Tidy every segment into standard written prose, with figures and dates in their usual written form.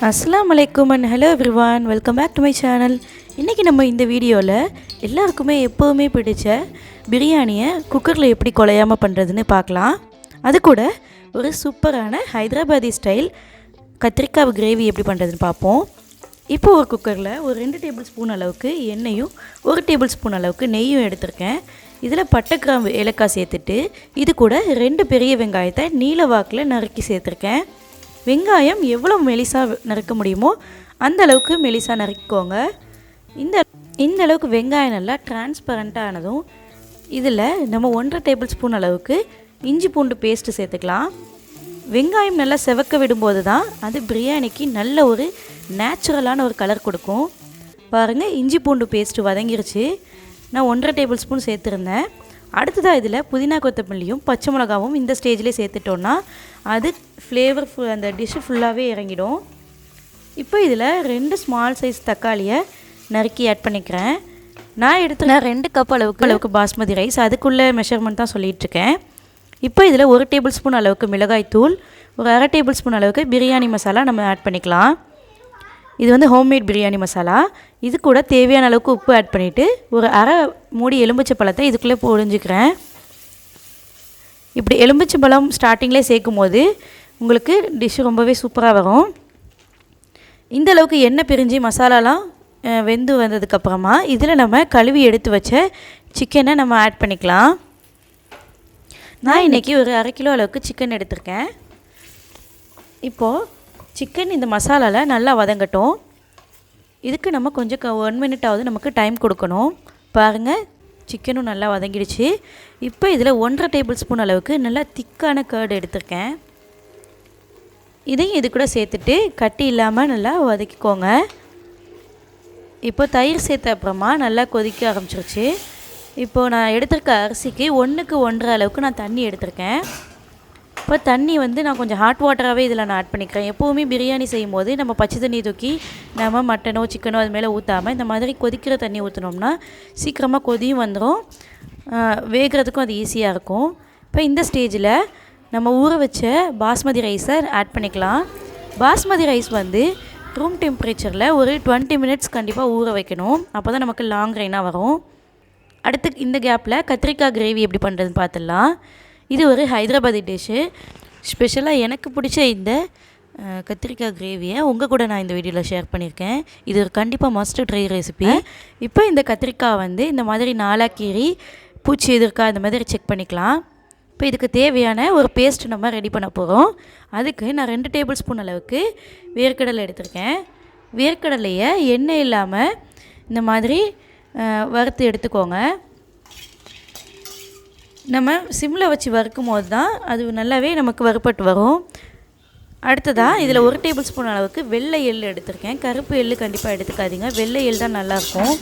அஸ்ஸலாமு அலைக்கும் and hello everyone, welcome back to my channel. இன்றைக்கி நம்ம இந்த வீடியோவில் எல்லாருக்குமே எப்போவுமே பிடிச்ச பிரியாணியை குக்கரில் எப்படி குலையாமல் பண்ணுறதுன்னு பார்க்கலாம். அது கூட ஒரு சூப்பரான ஹைதராபாதி ஸ்டைல் கத்திரிக்காய் கிரேவி எப்படி பண்ணுறதுன்னு பார்ப்போம். இப்போது ஒரு குக்கரில் ஒரு 2 டேபிள் ஸ்பூன் அளவுக்கு எண்ணெயும் 1 டேபிள் ஸ்பூன் அளவுக்கு நெய்யும் எடுத்திருக்கேன். இதில் பட்டை கிராம்பு ஏலக்காய் சேர்த்துட்டு இது கூட 2 பெரிய வெங்காயத்தை நீல வாக்கில் நறுக்கி சேர்த்துருக்கேன். வெங்காயம் எவ்வளோ மெலிசாக நறுக்க முடியுமோ அந்த அளவுக்கு மெலிசாக நறுக்கிக்கோங்க. இந்த அளவுக்கு வெங்காயம் நல்லா டிரான்ஸ்பரண்ட்டாக ஆனதும் இதில் நம்ம 1.5 டேபிள் ஸ்பூன் அளவுக்கு இஞ்சி பூண்டு பேஸ்ட்டு சேர்த்துக்கலாம். வெங்காயம் நல்லா செவக்க விடும்போது தான் அது பிரியாணிக்கு நல்ல ஒரு நேச்சுரலான ஒரு கலர் கொடுக்கும். பாருங்கள், இஞ்சி பூண்டு பேஸ்ட்டு வதங்கிருச்சு. நான் 1.5 டேபிள் ஸ்பூன் சேர்த்துருந்தேன். அடுத்ததாக இதில் புதினா கொத்தமல்லியும் பச்சை மிளகாவும் இந்த ஸ்டேஜ்லேயே சேர்த்துட்டோன்னா அது ஃப்ளேவர் அந்த டிஷ்ஷு ஃபுல்லாகவே இறங்கிடும். இப்போ இதில் 2 ஸ்மால் சைஸ் தக்காளியை நறுக்கி ஆட் பண்ணிக்கிறேன். நான் 2 கப் அளவுக்கு பாஸ்மதி ரைஸ், அதுக்குள்ளே மெஷர்மெண்ட் தான் சொல்லிகிட்ருக்கேன். இப்போ இதில் 1 டேபிள் ஸ்பூன் அளவுக்கு மிளகாய் தூள், ஒரு 1/2 டேபிள் ஸ்பூன் அளவுக்கு பிரியாணி மசாலா நம்ம ஆட் பண்ணிக்கலாம். இது வந்து ஹோம்மேட் பிரியாணி மசாலா. இது கூட தேவையான அளவுக்கு உப்பு ஆட் பண்ணிவிட்டு ஒரு 1/2 மூடி எலுமிச்சை பழத்தை இதுக்குள்ளே பொழிஞ்சிக்கிறேன். இப்படி எலுமிச்சை பழம் ஸ்டார்டிங்லேயே சேர்க்கும் போது உங்களுக்கு டிஷ்ஷு ரொம்பவே சூப்பராக வரும். இந்த அளவுக்கு எண்ணெய் பிரிஞ்சு மசாலாலாம் வெந்து வந்ததுக்கப்புறமா இதில் நம்ம கழுவி எடுத்து வச்ச சிக்கனை நம்ம ஆட் பண்ணிக்கலாம். நான் இன்றைக்கி ஒரு 1/2 கிலோ அளவுக்கு சிக்கன் எடுத்திருக்கேன். இப்போது சிக்கன் இந்த மசாலாவில் நல்லா வதங்கட்டும். இதுக்கு நம்ம கொஞ்சம் 1 மினிட்டாவது நமக்கு டைம் கொடுக்கணும். பாருங்கள், சிக்கனும் நல்லா வதங்கிடுச்சு. இப்போ இதில் 1.5 டேபிள் ஸ்பூன் அளவுக்கு நல்லா திக்கான கர்டு எடுத்திருக்கேன். இதையும் இது கூட சேர்த்துட்டு கட்டி இல்லாமல் நல்லா வதக்கிக்கோங்க. இப்போ தயிர் சேர்த்த அப்புறமா நல்லா கொதிக்க ஆரம்பிச்சிருச்சு. இப்போது நான் எடுத்திருக்க அரிசிக்கு 1க்கு 1.5 அளவுக்கு நான் தண்ணி எடுத்திருக்கேன். இப்போ தண்ணி வந்து நான் கொஞ்சம் ஹாட் வாட்டராகவே இதில் நான் ஆட் பண்ணிக்கிறேன். எப்போவுமே பிரியாணி செய்யும் போது நம்ம பச்சை தண்ணி தூக்கி நம்ம மட்டனோ சிக்கனோ அது மேலே ஊற்றாமல் இந்த மாதிரி கொதிக்கிற தண்ணி ஊற்றினோம்னா சீக்கிரமாக கொதியும் வந்துடும், வேகிறதுக்கும் அது ஈஸியாக இருக்கும். இப்போ இந்த ஸ்டேஜில் நம்ம ஊற வச்ச பாஸ்மதி ரைஸை ஆட் பண்ணிக்கலாம். பாஸ்மதி ரைஸ் வந்து ரூம் டெம்பரேச்சரில் ஒரு 20 மினிட்ஸ் கண்டிப்பாக ஊற வைக்கணும். அப்போ தான் நமக்கு லாங் ரைனாக வரும். அடுத்து இந்த கேப்பில் கத்திரிக்காய் கிரேவி எப்படி பண்ணுறதுன்னு பார்த்துடலாம். இது ஒரு ஹைதராபாதி டிஷ்ஷு. ஸ்பெஷலாக எனக்கு பிடிச்ச இந்த கத்திரிக்காய் கிரேவியை உங்கள் கூட நான் இந்த வீடியோவில் ஷேர் பண்ணியிருக்கேன். இது ஒரு கண்டிப்பாக மஸ்ட் ட்ரை ரெசிபி. இப்போ இந்த கத்திரிக்காய் வந்து இந்த மாதிரி 4 கீறி பூச்சி எதிர்க்கா இந்த மாதிரி செக் பண்ணிக்கலாம். இப்போ இதுக்கு தேவையான ஒரு பேஸ்ட் நம்ம ரெடி பண்ண போகிறோம். அதுக்கு நான் 2 டேபிள் ஸ்பூன் அளவுக்கு வேர்க்கடலை எடுத்திருக்கேன். வேர்க்கடலையை எண்ணெய் இல்லாமல் இந்த மாதிரி வறுத்து எடுத்துக்கோங்க. நம்ம சிம்மில் வச்சு வறுக்கும் போது தான் அது நல்லாவே நமக்கு வறுப்பட்டு வரும். அடுத்ததாக இதில் 1 டேபிள் ஸ்பூன் அளவுக்கு வெள்ளை எள் எடுத்திருக்கேன். கருப்பு எள் கண்டிப்பாக எடுத்துக்காதீங்க, வெள்ளை எள் தான் நல்லாயிருக்கும்.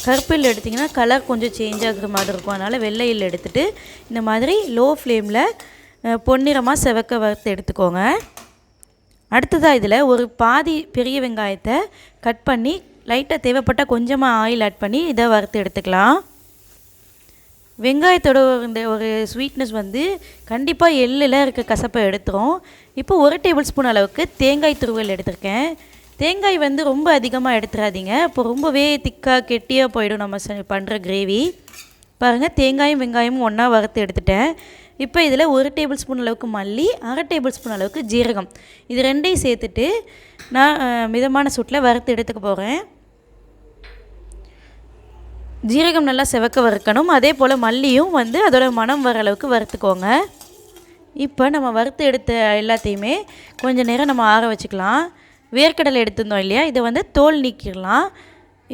கருப்பு எள் எடுத்திங்கன்னா கலர் கொஞ்சம் சேஞ்ச் ஆகுற மாதிரி இருக்கும். அதனால் வெள்ளை எள் எடுத்துகிட்டு இந்த மாதிரி லோ ஃப்ளேமில் பொன்னிறமாக செவக்க வறுத்து எடுத்துக்கோங்க. அடுத்ததாக இதில் ஒரு பாதி பெரிய வெங்காயத்தை கட் பண்ணி லைட்டாக தேவைப்பட்டால் கொஞ்சமாக ஆயில் ஆட் பண்ணி இதை வறுத்து எடுத்துக்கலாம். வெங்காயத்தோட இந்த ஒரு ஸ்வீட்னஸ் வந்து கண்டிப்பாக எள்ளில் இருக்க கசப்பை எடுத்துரும். இப்போ 1 டேபிள் ஸ்பூன் அளவுக்கு தேங்காய் துருவல் எடுத்திருக்கேன். தேங்காய் வந்து ரொம்ப அதிகமாக எடுத்துடாதீங்க, இப்போ ரொம்பவே திக்காக கெட்டியாக போயிடும் நம்ம பண்ணுற கிரேவி. பாருங்கள், தேங்காயும் வெங்காயமும் ஒன்றா வறுத்து எடுத்துட்டேன். இப்போ இதில் 1 டேபிள் ஸ்பூன் அளவுக்கு மல்லி, 1/2 டேபிள் ஸ்பூன் அளவுக்கு ஜீரகம், இது 2ஐயும் சேர்த்துட்டு நான் மிதமான சூட்டில் வறுத்து எடுத்துக்க போகிறேன். ஜீரகம் நல்லா செவக்க வறுக்கணும். அதே போல் மல்லியும் வந்து அதோட மனம் வர அளவுக்கு வறுத்துக்கோங்க. இப்போ நம்ம வறுத்து எடுத்த எல்லாத்தையுமே கொஞ்சம் நேரம் நம்ம ஆற வச்சுக்கலாம். வேர்க்கடலை எடுத்துருந்தோம் இல்லையா, இதை வந்து தோல் நீக்கிடலாம்.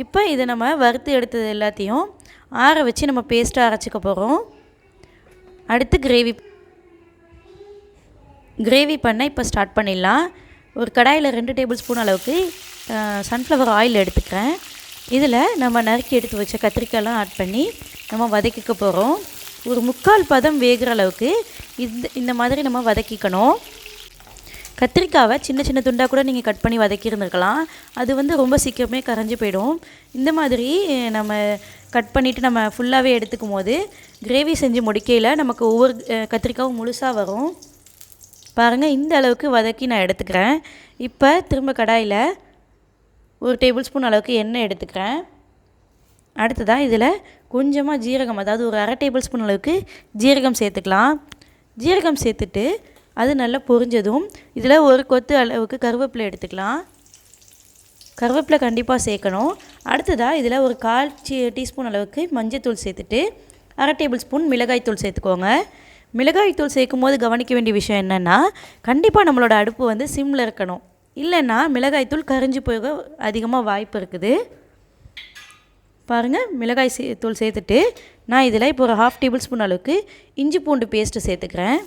இப்போ இதை நம்ம வறுத்து எடுத்தது எல்லாத்தையும் ஆற வச்சு நம்ம பேஸ்ட்டாக அரைச்சிக்க போகிறோம். அடுத்து கிரேவி பண்ண இப்போ ஸ்டார்ட் பண்ணிடலாம். ஒரு கடாயில் 2 டேபிள் ஸ்பூன் அளவுக்கு சன்ஃப்ளவர் ஆயில் எடுத்துக்கிறேன். இதில் நம்ம நறுக்கி எடுத்து வச்ச கத்திரிக்காயெலாம் ஆட் பண்ணி நம்ம வதக்கிக்க போகிறோம். ஒரு 3/4 பதம் வேகிற அளவுக்கு இந்த மாதிரி நம்ம வதக்கிக்கணும். கத்திரிக்காவை சின்ன சின்ன துண்டாக கூட நீங்கள் கட் பண்ணி வதக்கியிருந்துருக்கலாம். அது வந்து ரொம்ப சீக்கிரமே கரைஞ்சி போயிடும். இந்த மாதிரி நம்ம கட் பண்ணிவிட்டு நம்ம ஃபுல்லாகவே எடுத்துக்கும் போது கிரேவி செஞ்சு முடிக்கையில் நமக்கு ஒவ்வொரு கத்திரிக்காவும் முழுசாக வரும். பாருங்கள் இந்த அளவுக்கு வதக்கி நான் எடுத்துக்கிறேன். இப்போ திரும்ப கடாயில் 1 டேபிள் ஸ்பூன் அளவுக்கு எண்ணெய் எடுத்துக்கிறேன். அடுத்ததாக இதில் கொஞ்சமாக ஜீரகம், அதாவது ஒரு 1/2 டேபிள் ஸ்பூன் அளவுக்கு ஜீரகம் சேர்த்துக்கலாம். ஜீரகம் சேர்த்துட்டு அது நல்லா பொரிஞ்சதும் இதில் 1 கொத்து அளவுக்கு கருவேப்பிலை எடுத்துக்கலாம். கருவேப்பிலை கண்டிப்பாக சேர்க்கணும். அடுத்ததாக இதில் ஒரு 1/4 டீஸ்பூன் அளவுக்கு மஞ்சள்தூள் சேர்த்துட்டு 1/2 டேபிள் ஸ்பூன் மிளகாய்த்தூள் சேர்த்துக்கோங்க. மிளகாய்த்தூள் சேர்க்கும் போது கவனிக்க வேண்டிய விஷயம் என்னென்னா, கண்டிப்பாக நம்மளோட அடுப்பு வந்து சிம்மில் இருக்கணும். இல்லைன்னா மிளகாய்த்தூள் கரிஞ்சு போக அதிகமாக வாய்ப்பு இருக்குது. பாருங்கள், மிளகாய் தூள் சேர்த்துட்டு நான் இதில் இப்போ ஒரு 1/2 டேபிள் ஸ்பூன் அளவுக்கு இஞ்சி பூண்டு பேஸ்ட்டு சேர்த்துக்கிறேன்.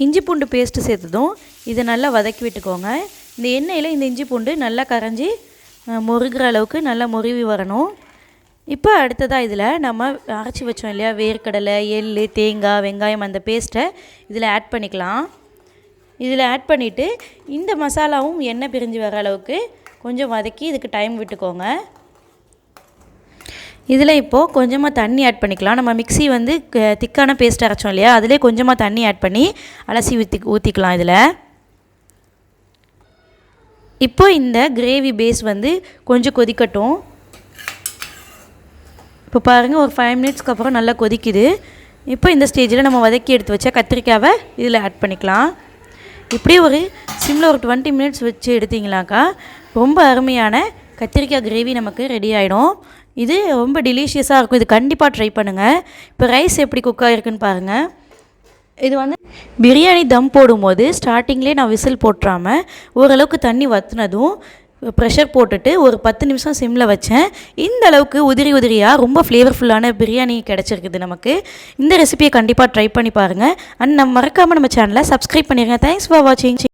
இஞ்சி பூண்டு பேஸ்ட்டு சேர்த்ததும் இதை நல்லா வதக்கி விட்டுக்கோங்க. இந்த எண்ணெயில் இந்த இஞ்சி பூண்டு நல்லா கரைஞ்சி முருகிற அளவுக்கு நல்லா முருவி வரணும். இப்போ அடுத்ததாக இதில் நம்ம அரைச்சி வச்சோம் இல்லையா, வேர்க்கடலை, எள், தேங்காய், வெங்காயம், அந்த பேஸ்ட்டை இதில் ஆட் பண்ணிக்கலாம். இதில் ஆட் பண்ணிவிட்டு இந்த மசாலாவும் எண்ணெய் பிரிஞ்சு வர அளவுக்கு கொஞ்சம் வதக்கி இதுக்கு டைம் விட்டுக்கோங்க. இதில் இப்போது கொஞ்சமாக தண்ணி ஆட் பண்ணிக்கலாம். நம்ம மிக்ஸி வந்து திக்கான பேஸ்ட் அரைச்சோம் இல்லையா, அதிலே கொஞ்சமாக தண்ணி ஆட் பண்ணி அலசி ஊற்றிக்கலாம். இதில் இப்போ இந்த கிரேவி பேஸ் வந்து கொஞ்சம் கொதிக்கட்டும். இப்போ பாருங்கள், ஒரு 5 மினிட்ஸ்க்கு அப்புறம் நல்லா கொதிக்குது. இப்போ இந்த ஸ்டேஜில் நம்ம வதக்கி எடுத்து வச்ச கத்திரிக்காவை இதில் ஆட் பண்ணிக்கலாம். இப்படியே ஒரு சிம்மில் ஒரு 20 மினிட்ஸ் வச்சு எடுத்திங்களாக்கா ரொம்ப அருமையான கத்திரிக்காய் கிரேவி நமக்கு ரெடி ஆகிடும். இது ரொம்ப டெலிஷியஸாக இருக்கும். இது கண்டிப்பாக ட்ரை பண்ணுங்கள். இப்போ ரைஸ் எப்படி குக் ஆகிருக்குன்னு பாருங்கள். இது வந்து பிரியாணி தம் போடும்போது ஸ்டார்டிங்லேயே நான் விசில் போட்டுறாமல் ஓரளவுக்கு தண்ணி வற்றினதும் ப்ரெஷர் போட்டுட்டு ஒரு 10 நிமிஷம் சிம்மில் வச்சேன். இந்த அளவுக்கு உதிரி உதிரியாக ரொம்ப ஃப்ளேவர்ஃபுல்லான பிரியாணி கிடச்சிருக்குது நமக்கு. இந்த ரெசிபியை கண்டிப்பாக ட்ரை பண்ணி பாருங்கள். அண்ட் மறக்காமல் நம்ம சேனலை சப்ஸ்கிரைப் பண்ணிடுங்க. தேங்க்ஸ் ஃபார் வாட்சிங்.